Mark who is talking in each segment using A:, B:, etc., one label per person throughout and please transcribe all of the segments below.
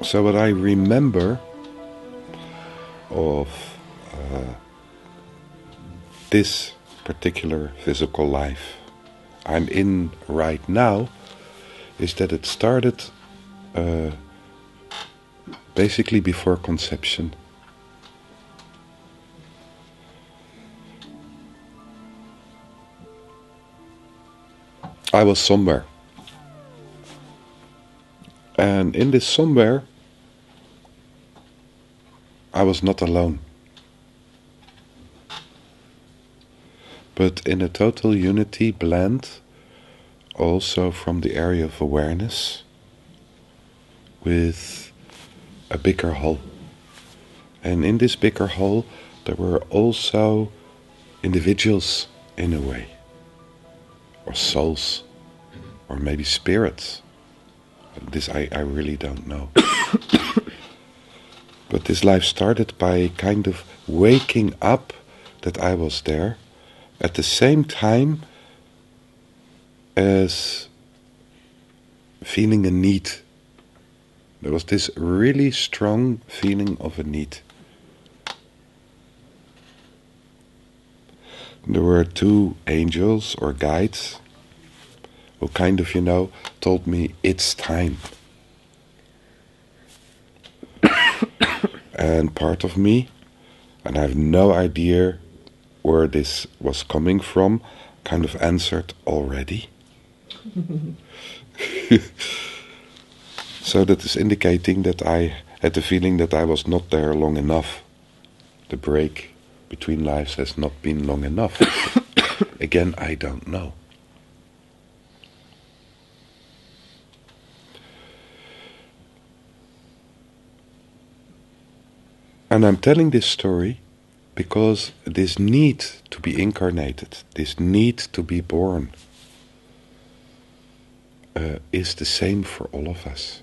A: So what I remember of this particular physical life I'm in right now is that it started basically before conception. I was somewhere. And in this somewhere, I was not alone. But in a total unity blend, also from the area of awareness, with a bigger whole. And in this bigger whole, there were also individuals in a way, or souls, or maybe spirits. This I really don't know. But this life started by kind of waking up that I was there, at the same time as feeling a need. There was this really strong feeling of a need. There were two angels or guides who kind of, told me it's time. And part of me, and I have no idea where this was coming from, kind of answered already. So that is indicating that I had the feeling that I was not there long enough. The break between lives has not been long enough. Again, I don't know. And I'm telling this story because this need to be incarnated, this need to be born, is the same for all of us.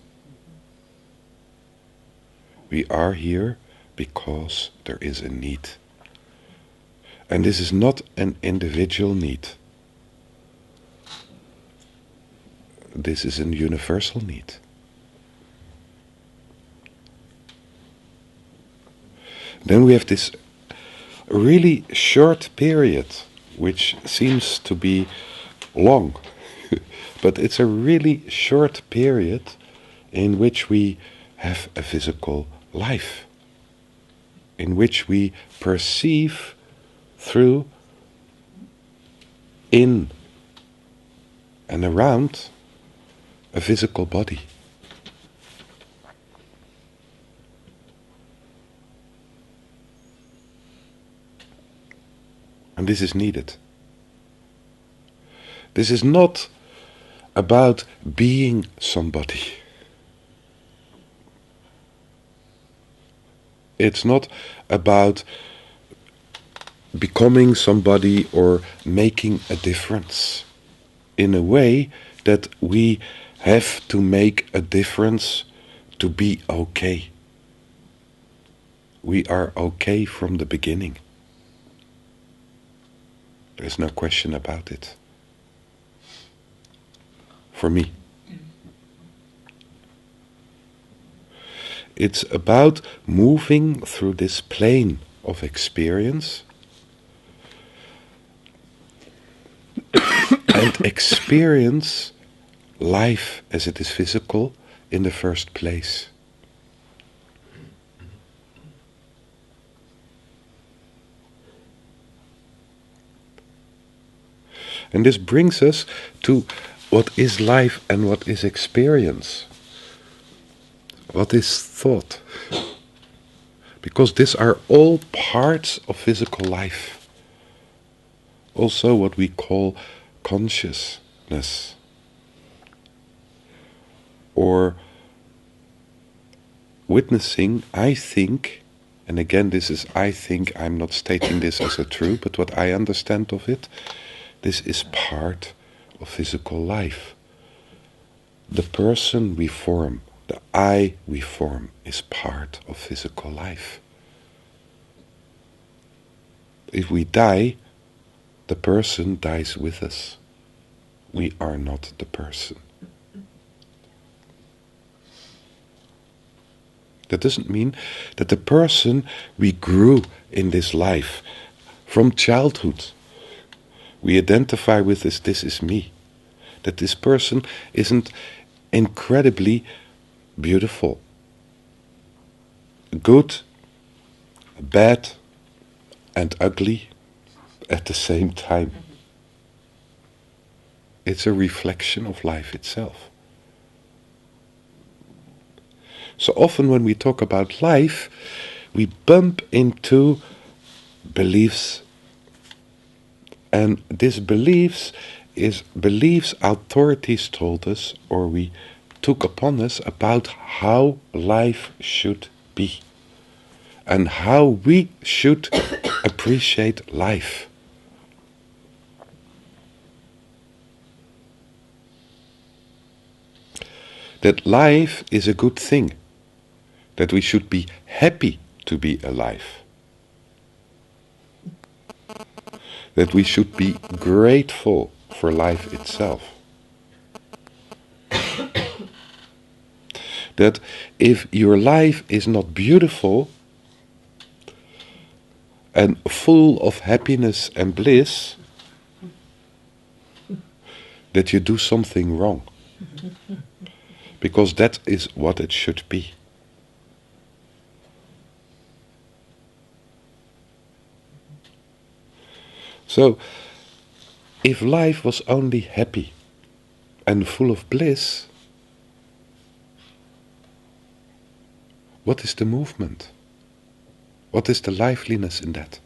A: We are here because there is a need. And this is not an individual need. This is a universal need. Then we have this really short period, which seems to be long, but it's a really short period in which we have a physical life, in which we perceive through, in, and around a physical body. And this is needed. This is not about being somebody. It's not about becoming somebody or making a difference in a way that we have to make a difference to be okay. We are okay from the beginning. There's no question about it. For me. It's about moving through this plane of experience and experience life as it is physical in the first place. And this brings us to what is life and what is experience. What is thought? Because these are all parts of physical life. Also what we call consciousness. Or witnessing, I think, and again this is I think, I'm not stating this as a true, but what I understand of it, this is part of physical life. The person we form, the I we form, is part of physical life. If we die, the person dies with us. We are not the person. That doesn't mean that the person we grew in this life from childhood, we identify with as this is me. That this person isn't incredibly beautiful, good, bad, and ugly at the same time. It's a reflection of life itself. So often when we talk about life, we bump into beliefs. And these beliefs is beliefs authorities told us or we took upon us about how life should be. And how we should appreciate life. That life is a good thing. That we should be happy to be alive. That we should be grateful for life itself. That if your life is not beautiful and full of happiness and bliss, that you do something wrong. Because that is what it should be. So, if life was only happy and full of bliss, what is the movement? What is the liveliness in that?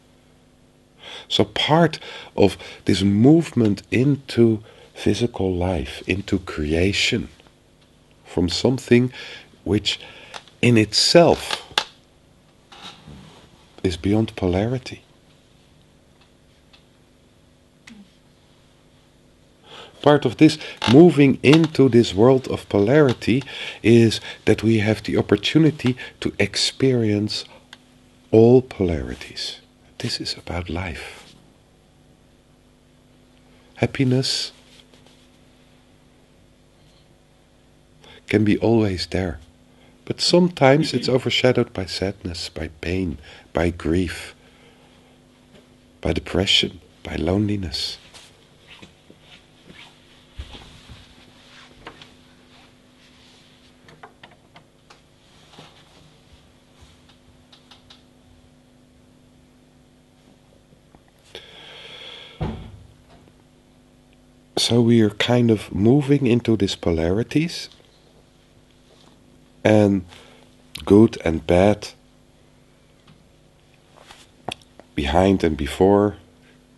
A: So part of this movement into physical life, into creation, from something which in itself is beyond polarity. Part of this moving into this world of polarity is that we have the opportunity to experience all polarities. This is about life. Happiness can be always there, but sometimes it's overshadowed by sadness, by pain, by grief, by depression, by loneliness. So we are kind of moving into these polarities, and good and bad, behind and before,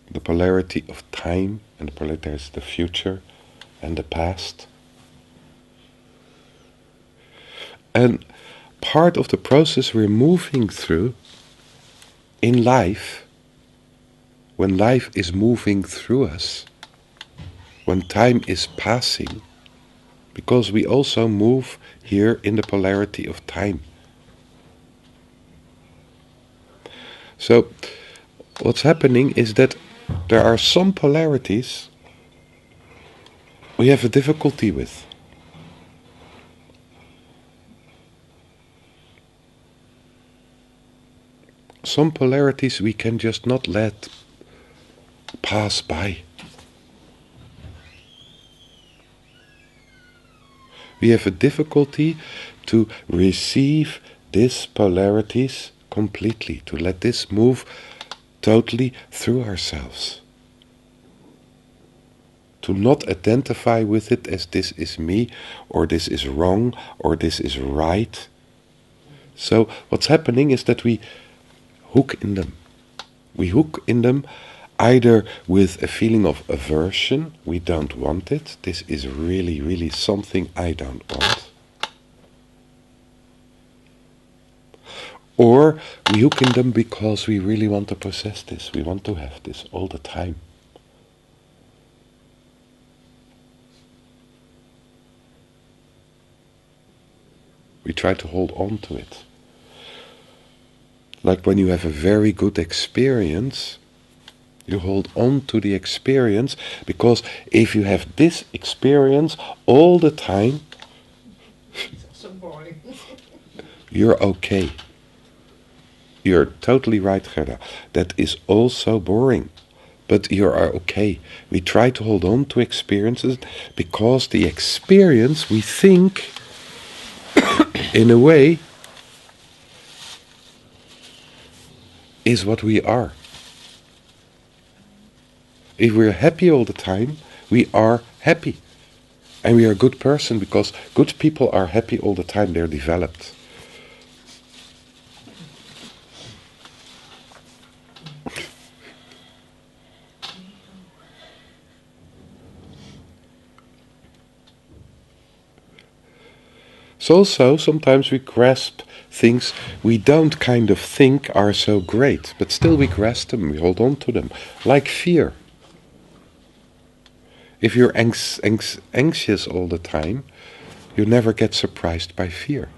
A: the polarity of time, and the polarity there's the future and the past. And part of the process we're moving through in life, when life is moving through us, when time is passing, because we also move here in the polarity of time. So, what's happening is that there are some polarities we have a difficulty with. Some polarities we can just not let pass by. We have a difficulty to receive these polarities completely, to let this move totally through ourselves. To not identify with it as this is me, or this is wrong, or this is right. So what's happening is that we hook in them. We hook in them either with a feeling of aversion, we don't want it, this is really, really something I don't want. Or we hook in them because we really want to possess this, we want to have this all the time. We try to hold on to it. Like when you have a very good experience, you hold on to the experience, because if you have this experience all the time,
B: so boring.
A: You're okay. You're totally right, Gerda. That is also boring. But you are okay. We try to hold on to experiences because the experience, we think, in a way, is what we are. If we're happy all the time, we are happy. And we are a good person because good people are happy all the time. They're developed. So also, sometimes we grasp things we don't kind of think are so great, but still we grasp them, we hold on to them, like fear. If you're anxious all the time, you never get surprised by fear.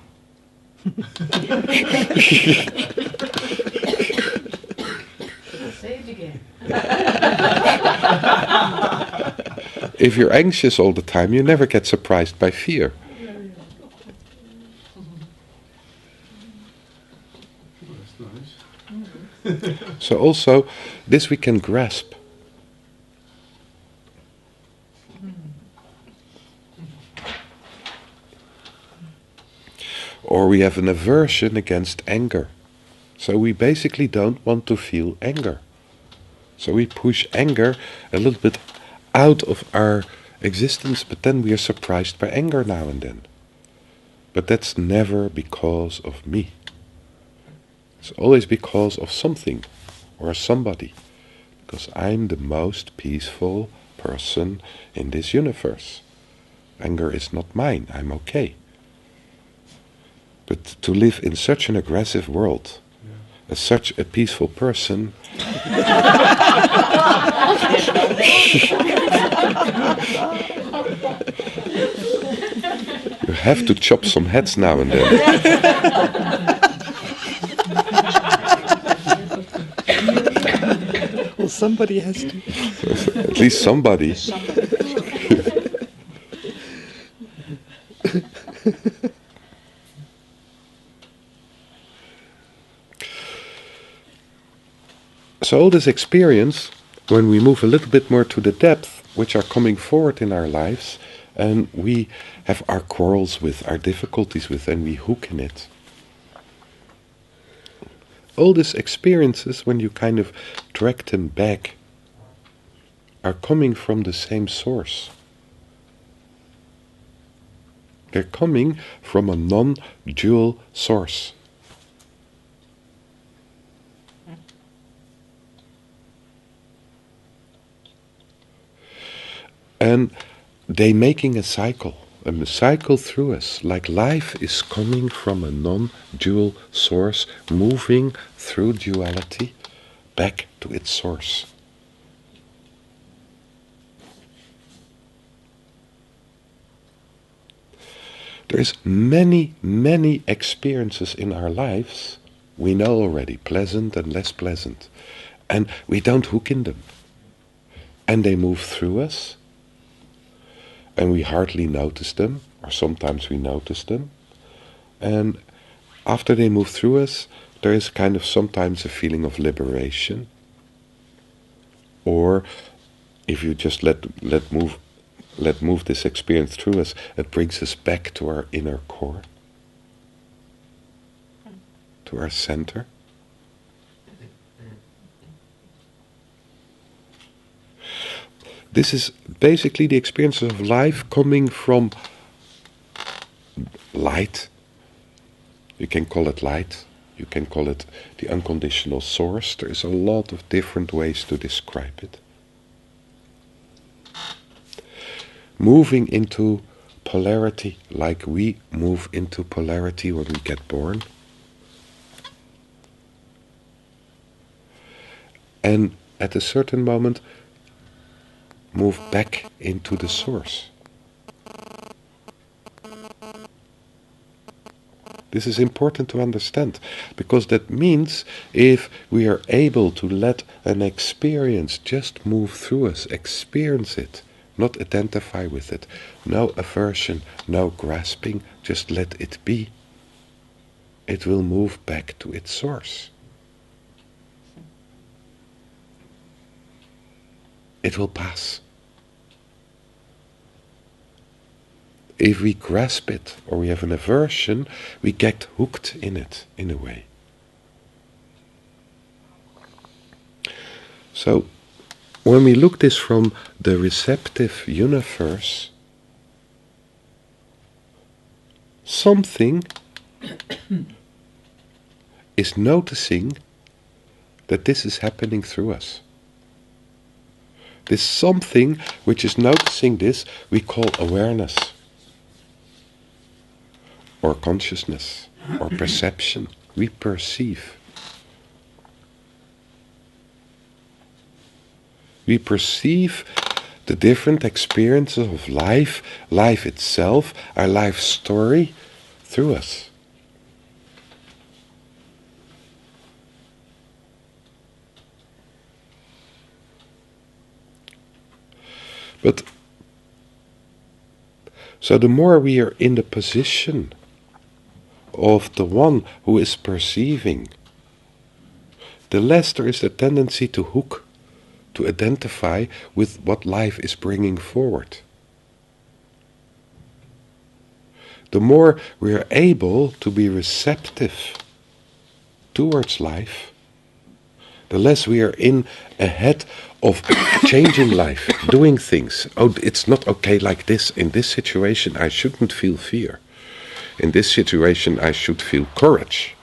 B: Say it again.
A: If you're anxious all the time, you never get surprised by fear. So also, this we can grasp. Or we have an aversion against anger. So we basically don't want to feel anger. So we push anger a little bit out of our existence, but then we are surprised by anger now and then. But that's never because of me. It's always because of something or somebody. Because I'm the most peaceful person in this universe. Anger is not mine, I'm okay. But to live in such an aggressive world, as such a peaceful person, you have to chop some heads now and then.
C: Well, somebody has to.
A: At least somebody. So all this experience, when we move a little bit more to the depth, which are coming forward in our lives, and we have our quarrels with, our difficulties with, and we hook in it. All these experiences, when you kind of drag them back, are coming from the same source. They're coming from a non-dual source. And they making a cycle through us, like life is coming from a non-dual source, moving through duality back to its source. There's many, many experiences in our lives we know already, pleasant and less pleasant, and we don't hook in them. And they move through us, and we hardly notice them, or sometimes we notice them. And after they move through us, there is kind of sometimes a feeling of liberation. Or if you just let move this experience through us, it brings us back to our inner core, to our center. This is basically the experience of life coming from light. You can call it light. You can call it the unconditional source. There is a lot of different ways to describe it. Moving into polarity like we move into polarity when we get born. And at a certain moment, move back into the source. This is important to understand, because that means if we are able to let an experience just move through us, experience it, not identify with it, no aversion, no grasping, just let it be, it will move back to its source. It will pass. If we grasp it or we have an aversion, we get hooked in it in a way. So, when we look this from the receptive universe, something is noticing that this is happening through us. This something which is noticing this we call awareness, or consciousness, or perception. We perceive. We perceive the different experiences of life, life itself, our life story, through us. But, so the more we are in the position of the one who is perceiving, the less there is the tendency to hook, to identify with what life is bringing forward. The more we are able to be receptive towards life, the less we are in ahead of changing life, doing things. Oh, it's not okay like this. In this situation, I shouldn't feel fear. In this situation, I should feel courage.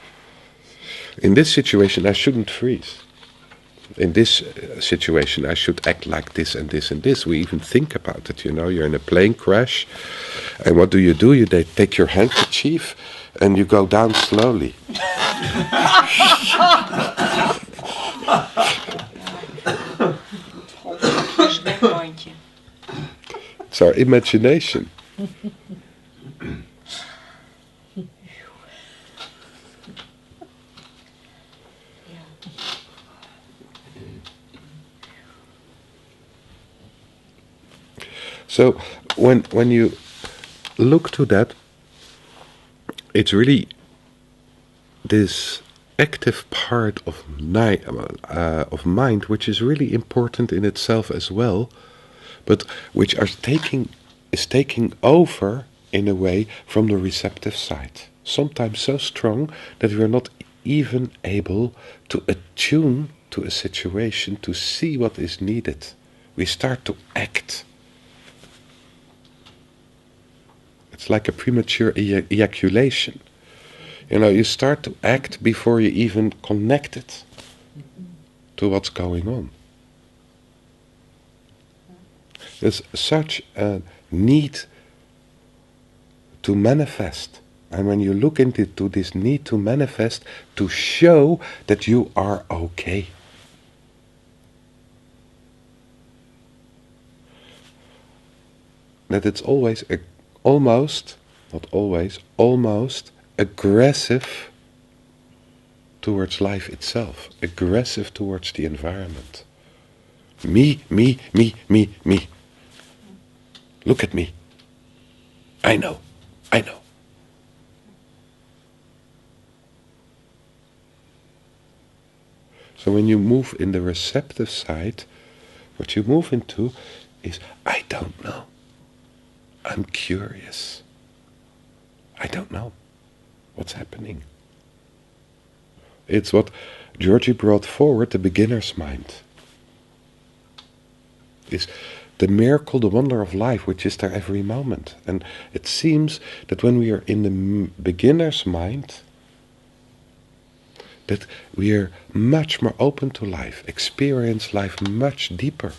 A: In this situation, I shouldn't freeze. In this situation, I should act like this and this and this. We even think about it, you're in a plane crash, and what do? You take your handkerchief, and you go down slowly. It's our imagination. So when you look to that, it's really this active part of mind, which is really important in itself as well, but which is taking over in a way from the receptive side. Sometimes so strong that we are not even able to attune to a situation to see what is needed. We start to act. It's like a premature ejaculation. You start to act before you even connect it to what's going on. There's such a need to manifest. And when you look into this need to manifest, to show that you are okay. That it's always almost aggressive towards life itself, aggressive towards the environment. Me. Look at me. I know. So when you move in the receptive side, what you move into is, I don't know. I'm curious. I don't know what's happening. It's what Georgi brought forward, the beginner's mind. Is the miracle, the wonder of life, which is there every moment. And it seems that when we are in the beginner's mind, that we are much more open to life, experience life much deeper.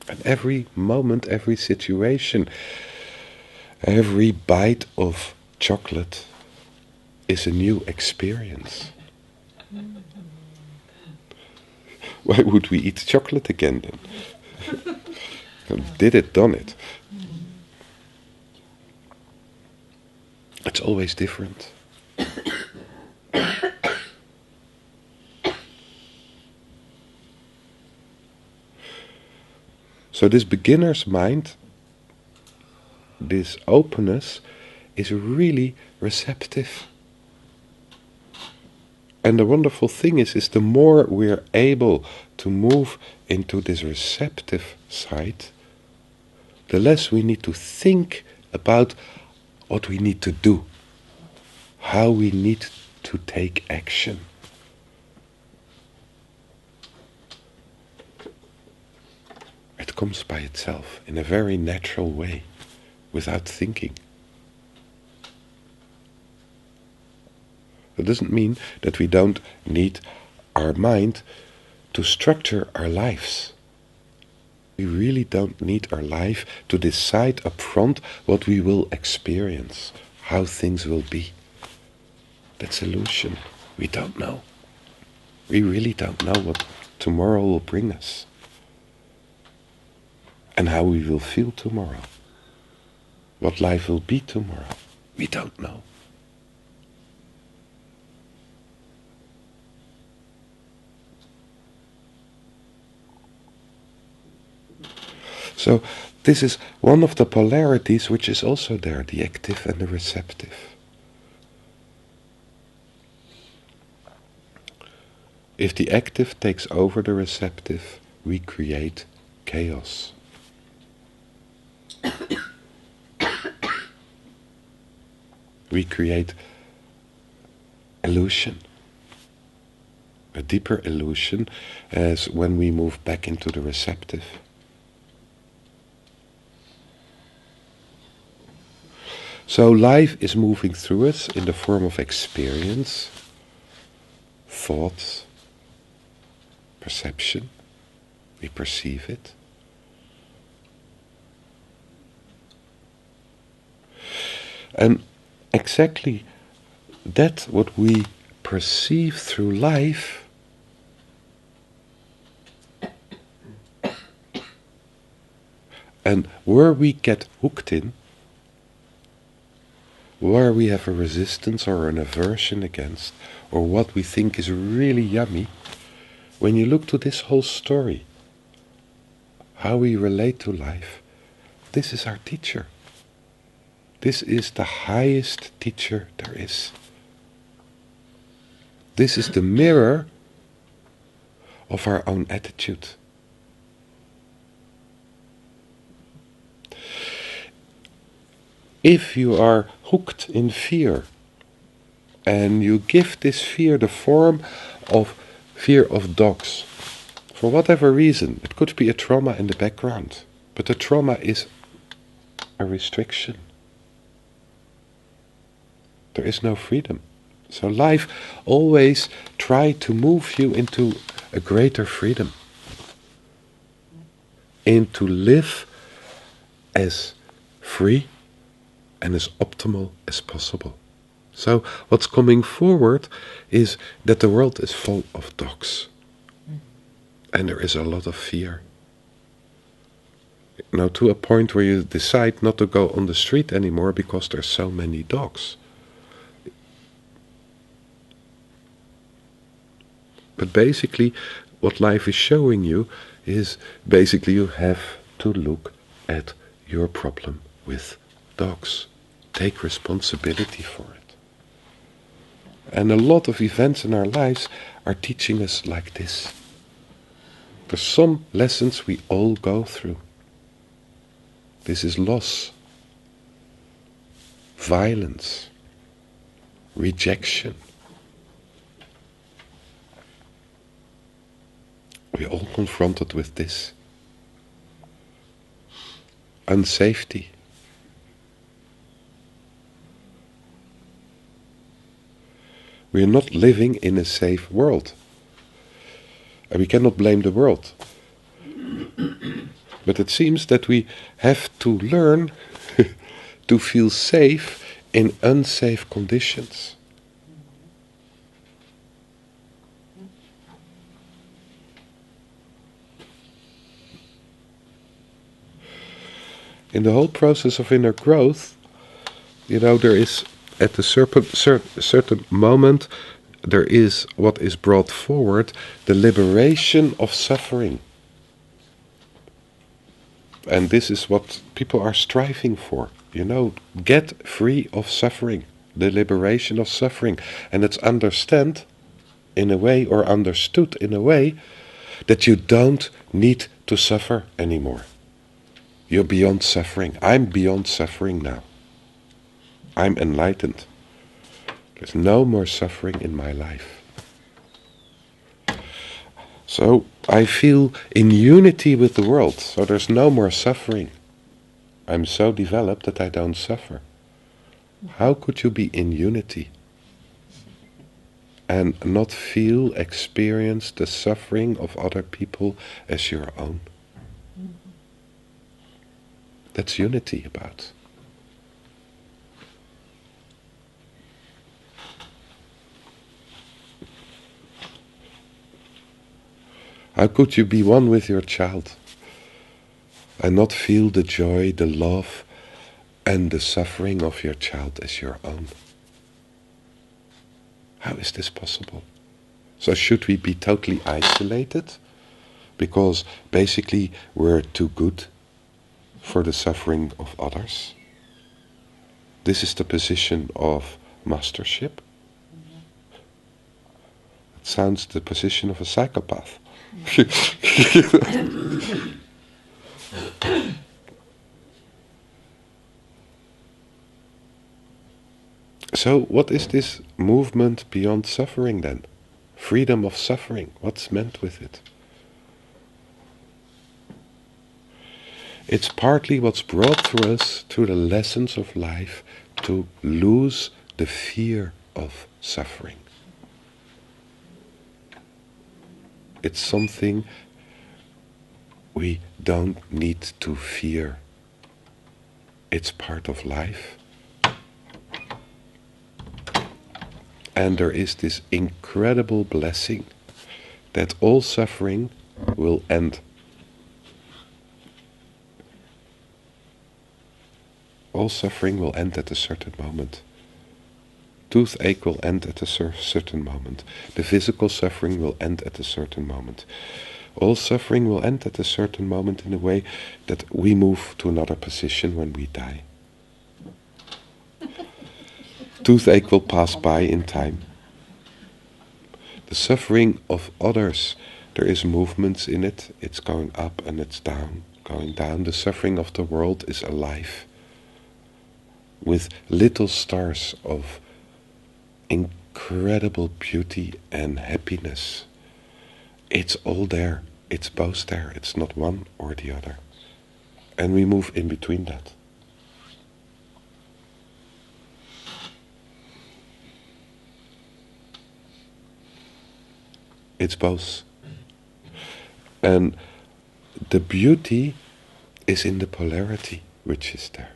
A: And every moment, every situation, every bite of chocolate is a new experience. Why would we eat chocolate again then? Did it, done it. It's always different. So this beginner's mind, this openness is really receptive. And the wonderful thing is the more we're able to move into this receptive side, the less we need to think about what we need to do, how we need to take action. It comes by itself in a very natural way, without thinking. It doesn't mean that we don't need our mind to structure our lives. We really don't need our life to decide up front what we will experience, how things will be. That's illusion. We don't know. We really don't know what tomorrow will bring us. And how we will feel tomorrow. What life will be tomorrow. We don't know. So this is one of the polarities which is also there, the active and the receptive. If the active takes over the receptive, we create chaos. We create illusion. A deeper illusion as when we move back into the receptive. So life is moving through us in the form of experience, thoughts, perception. We perceive it. And exactly that what we perceive through life and where we get hooked in, where we have a resistance or an aversion against, or what we think is really yummy, when you look to this whole story, how we relate to life, this is our teacher. This is the highest teacher there is. This is the mirror of our own attitude. If you are hooked in fear, and you give this fear the form of fear of dogs, for whatever reason, it could be a trauma in the background, but the trauma is a restriction. There is no freedom. So life always tries to move you into a greater freedom, into live as free and as optimal as possible. So what's coming forward is that the world is full of dogs. And there is a lot of fear. Now to a point where you decide not to go on the street anymore because there's so many dogs. But basically what life is showing you is basically you have to look at your problem with dogs. Take responsibility for it. And a lot of events in our lives are teaching us like this. There's some lessons we all go through. This is loss, violence, rejection. We're all confronted with this. Unsafety. We are not living in a safe world. And we cannot blame the world. But it seems that we have to learn to feel safe in unsafe conditions. In the whole process of inner growth, there is at a certain moment, there is what is brought forward, the liberation of suffering. And this is what people are striving for. Get free of suffering, the liberation of suffering. And it's understood in a way that you don't need to suffer anymore. You're beyond suffering. I'm beyond suffering now. I'm enlightened. There's no more suffering in my life. So I feel in unity with the world. So there's no more suffering. I'm so developed that I don't suffer. How could you be in unity and not experience the suffering of other people as your own? That's unity about. How could you be one with your child and not feel the joy, the love, and the suffering of your child as your own? How is this possible? So should we be totally isolated? Because basically we're too good for the suffering of others? This is the position of mastership. It sounds the position of a psychopath. So what is this movement beyond suffering then? Freedom of suffering, what's meant with it? It's partly what's brought to us through the lessons of life to lose the fear of suffering. It's something we don't need to fear. It's part of life. And there is this incredible blessing that all suffering will end. All suffering will end at a certain moment. Toothache will end at a certain moment. The physical suffering will end at a certain moment. All suffering will end at a certain moment in a way that we move to another position when we die. Toothache will pass by in time. The suffering of others, there is movements in it. It's going up and it's down, going down. The suffering of the world is alive, with little stars of incredible beauty and happiness. It's all there. It's both there. It's not one or the other. And we move in between that. It's both. And the beauty is in the polarity which is there.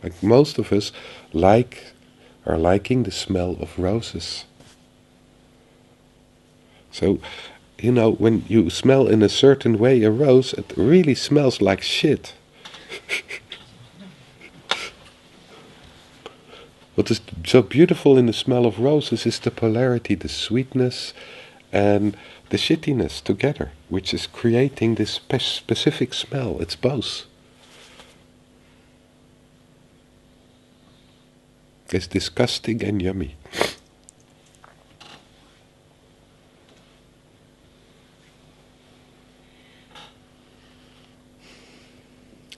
A: Like most of us are liking the smell of roses. So, when you smell in a certain way a rose, it really smells like shit. What is so beautiful in the smell of roses is the polarity, the sweetness and the shittiness together, which is creating this specific smell. It's both. It's disgusting and yummy.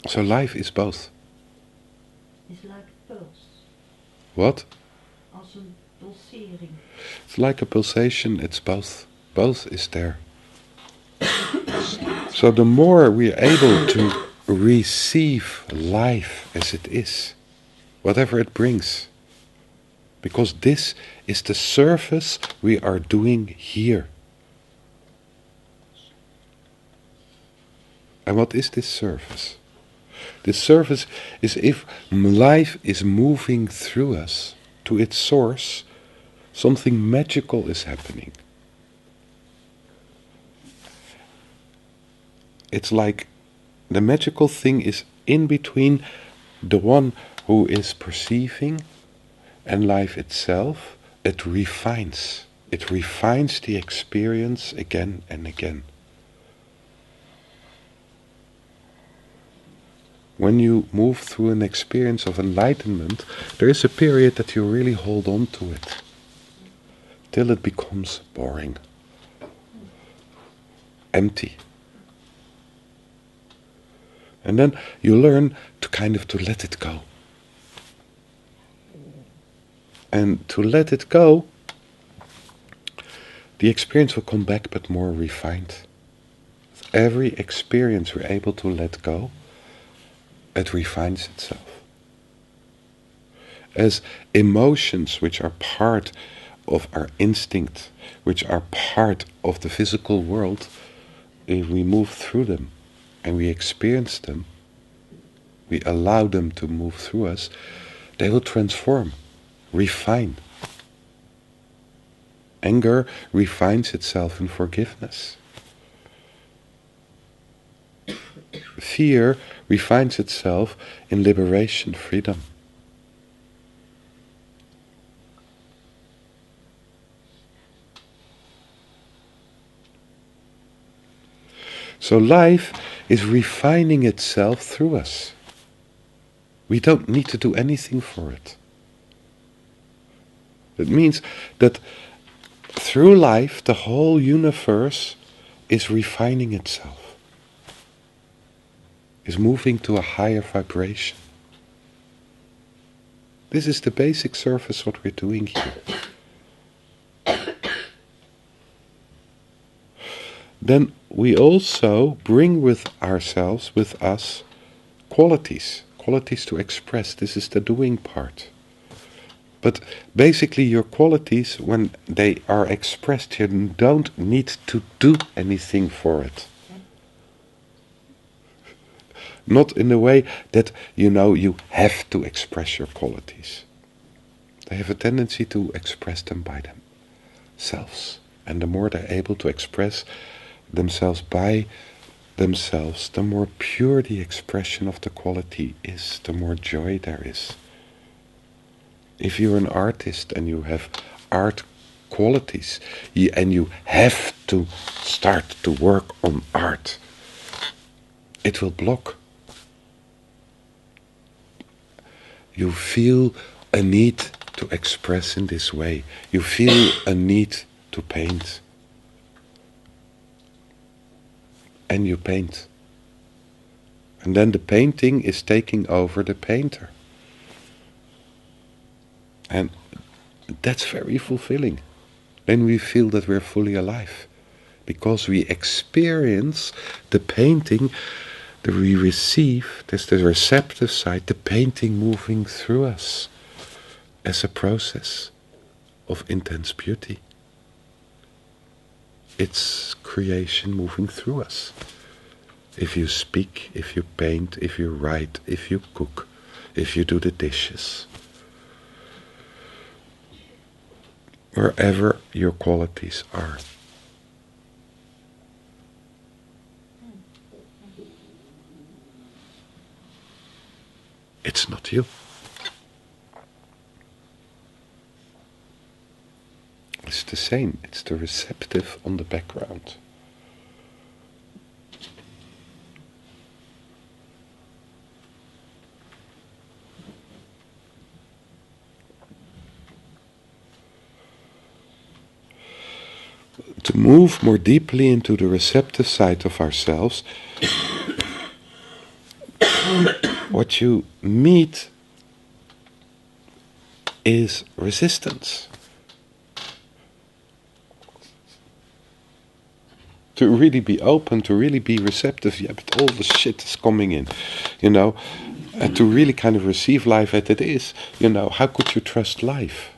A: So life is both.
B: It's like a pulse.
A: What?
B: Als een pulsering.
A: It's like a pulsation, it's both. Both is there. So the more we are able to receive life as it is, whatever it brings, because this is the service we are doing here. And what is this service? This service is if life is moving through us to its source, something magical is happening. It's like the magical thing is in between the one who is perceiving and life itself, it refines. It refines the experience again and again. When you move through an experience of enlightenment, there is a period that you really hold on to it, till it becomes boring, empty. And then you learn to let it go. And to let it go, the experience will come back but more refined. With every experience we're able to let go, it refines itself. As emotions which are part of our instinct, which are part of the physical world, if we move through them and we experience them, we allow them to move through us, they will transform, refine. Anger refines itself in forgiveness. Fear refines itself in liberation, freedom. So life is refining itself through us. We don't need to do anything for it. It means that through life, the whole universe is refining itself, is moving to a higher vibration. This is the basic surface what we're doing here. Then we also bring with ourselves, with us, qualities to express. This is the doing part. But basically your qualities, when they are expressed, you don't need to do anything for it. Not in the way that you have to express your qualities. They have a tendency to express them by themselves. And the more they're able to express themselves by themselves, the more pure the expression of the quality is, the more joy there is. If you're an artist and you have art qualities, and you have to start to work on art, it will block. You feel a need to express in this way. You feel a need to paint. And you paint. And then the painting is taking over the painter. And that's very fulfilling. Then we feel that we're fully alive. Because we experience the painting that we receive, there's the receptive side, the painting moving through us as a process of intense beauty. It's creation moving through us. If you speak, if you paint, if you write, if you cook, if you do the dishes, wherever your qualities are. It's not you. It's the same. It's the receptive on the background. To move more deeply into the receptive side of ourselves, what you meet is resistance. To really be open, to really be receptive, yeah, but all the shit is coming in, and to really kind of receive life as it is, how could you trust life?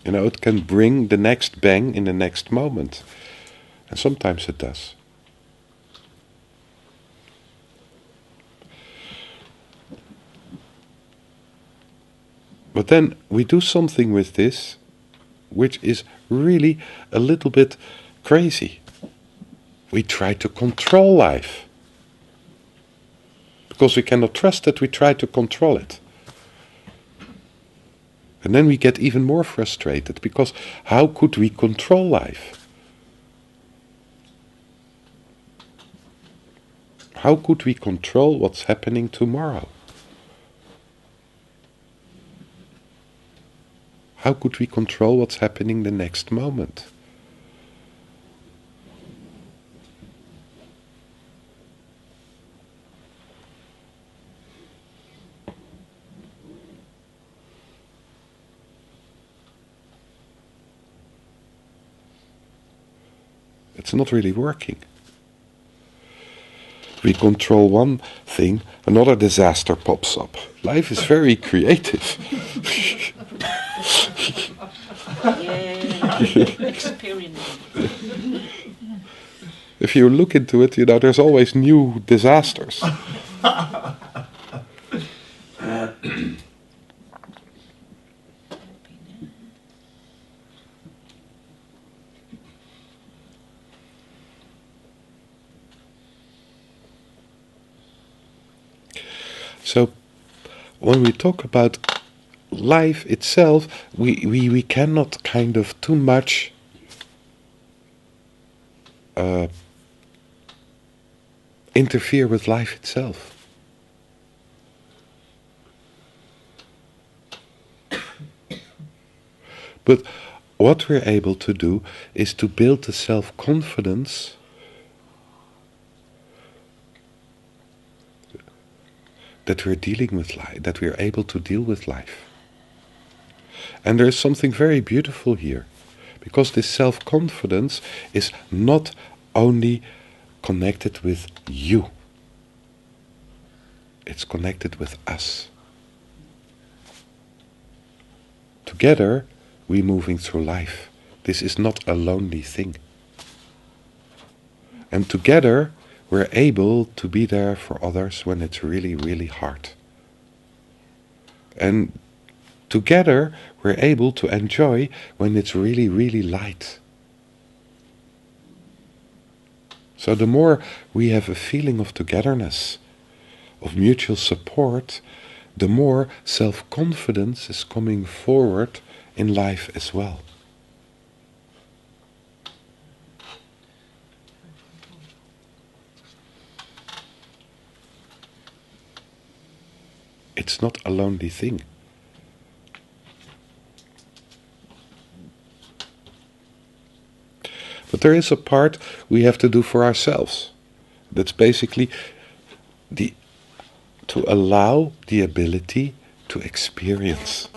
A: It can bring the next bang in the next moment. And sometimes it does. But then we do something with this which is really a little bit crazy. We try to control life. Because we cannot trust it, we try to control it. And then we get even more frustrated, because how could we control life? How could we control what's happening tomorrow? How could we control what's happening the next moment? It's not really working. We control one thing, another disaster pops up. Life is very creative.
D: Yeah, experience.
A: If you look into it, there's always new disasters. So, when we talk about life itself, we cannot kind of too much interfere with life itself. But what we're able to do is to build the self-confidence that we're dealing with life, that we're able to deal with life. And there is something very beautiful here, because this self-confidence is not only connected with you, it's connected with us. Together, we're moving through life. This is not a lonely thing. And together, we're able to be there for others when it's really, really hard. And together, we're able to enjoy when it's really, really light. So the more we have a feeling of togetherness, of mutual support, the more self-confidence is coming forward in life as well. It's not a lonely thing. But there is a part we have to do for ourselves. That's basically to allow the ability to experience,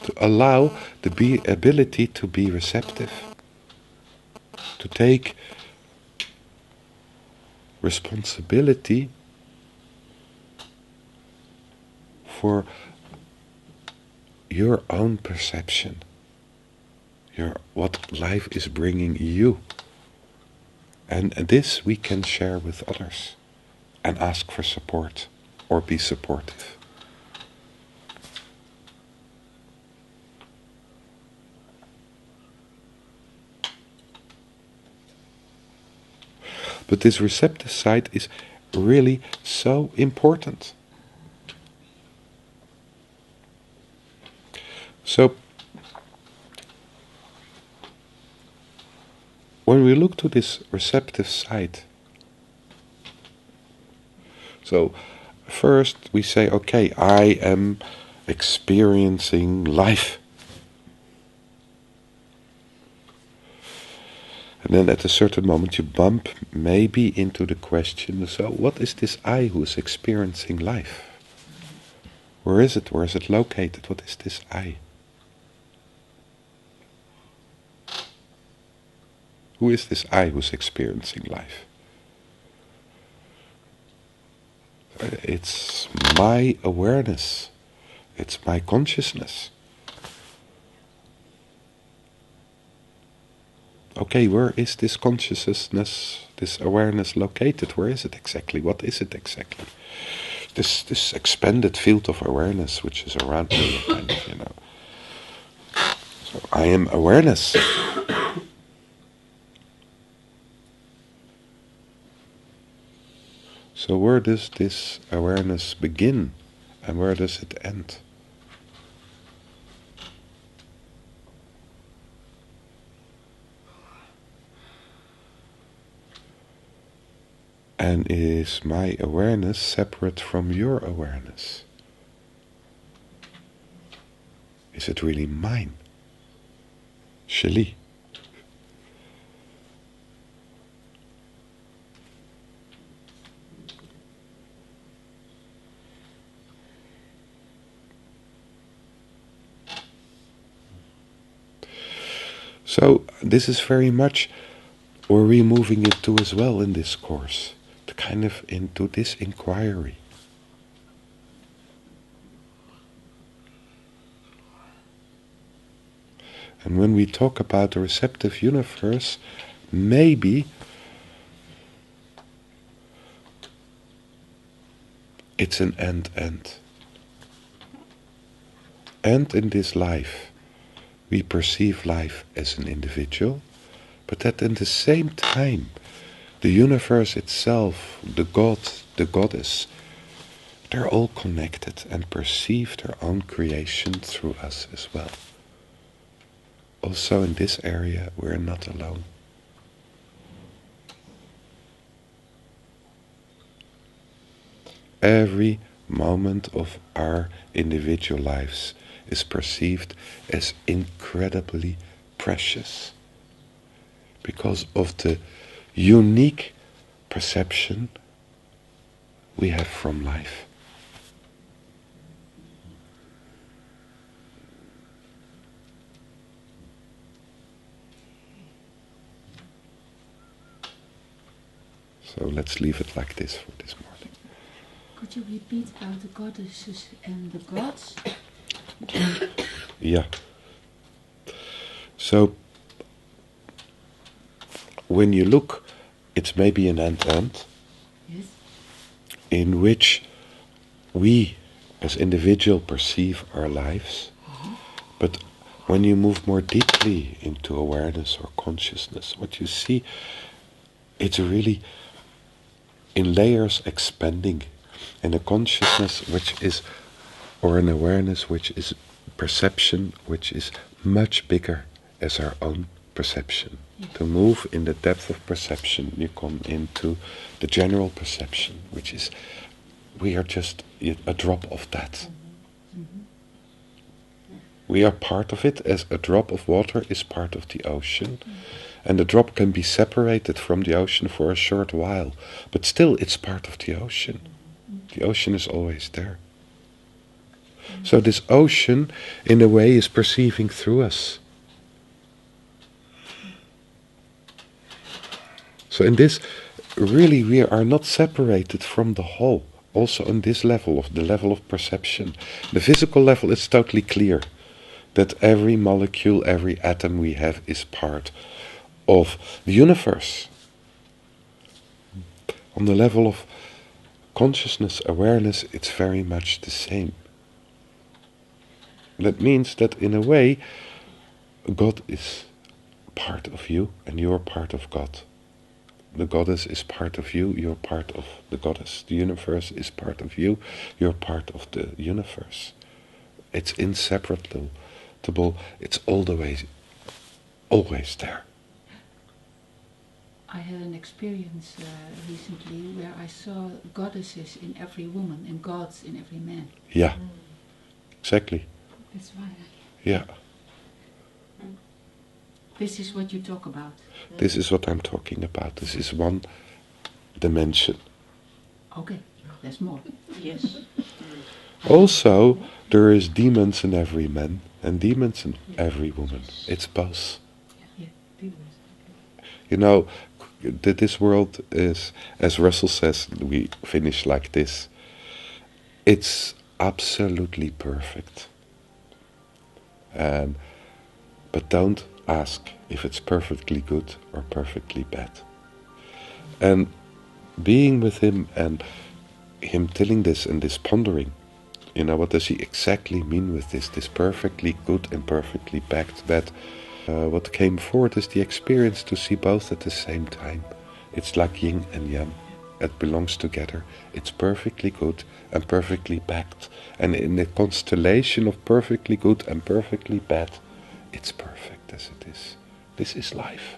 A: to allow the ability to be receptive, to take responsibility for your own perception, what life is bringing you. And this we can share with others and ask for support or be supportive. But this receptive side is really so important. So, when we look to this receptive side, so first we say, okay, I am experiencing life. And then at a certain moment you bump maybe into the question, so what is this I who is experiencing life? Where is it? Where is it located? What is this I? Who is this I who's experiencing life? It's my awareness. It's my consciousness. Okay, where is this consciousness, this awareness located? Where is it exactly? What is it exactly? This expanded field of awareness which is around me, kind of, So I am awareness. So where does this awareness begin and where does it end? And is my awareness separate from your awareness? Is it really mine? Shali. So this is very much where we're moving into as well in this course, to kind of into this inquiry. And when we talk about the receptive universe, maybe it's an end. And in this life, we perceive life as an individual, but that in the same time, the universe itself, the God, the goddess, they're all connected and perceive their own creation through us as well. Also in this area, we're not alone. Every moment of our individual lives is perceived as incredibly precious because of the unique perception we have from life. So let's leave it like this for this morning.
D: Could you repeat about the goddesses and the gods?
A: Yeah. So when you look, it's maybe an end,
D: Yes.
A: in which we as individual perceive our lives, but when you move more deeply into awareness or consciousness, what you see, it's really in layers expanding, and a consciousness which is, or an awareness which is perception, which is much bigger as our own perception.
D: Yes.
A: To move in the depth of perception, you come into the general perception, which is, we are just a drop of that. We are part of it, as a drop of water is part of the ocean. And the drop can be separated from the ocean for a short while, but still it's part of the ocean. The ocean is always there. So this ocean, in a way, is perceiving through us. So in this, really we are not separated from the whole. Also on this level, of the level of perception. The physical level is totally clear that every molecule, every atom we have is part of the universe. On the level of consciousness, awareness, it's very much the same. That means that in a way, God is part of you and you're part of God. The goddess is part of you, you're part of the goddess. The universe is part of you, you're part of the universe. It's inseparable. It's all the way, always there.
D: I had an experience recently where I saw goddesses in every woman and gods in every man.
A: Yeah, exactly.
D: That's why
A: Yeah,
D: this is what you talk about.
A: this is what I'm talking about. This is one dimension.
D: Okay, there's more.
B: Yes.
A: Also, there is demons in every man and demons in every woman. It's both.
D: Yeah.
A: You know, this world is, as Russell says, we finish like this. It's absolutely perfect. But don't ask if it's perfectly good or perfectly bad. And being with him and him telling this and this pondering, you know, what does he exactly mean with this perfectly good and perfectly bad? That what came forward is the experience to see both at the same time. It's like yin and yang. It belongs together. It's perfectly good and perfectly bad. And in the constellation of perfectly good and perfectly bad, it's perfect as it is. This is life.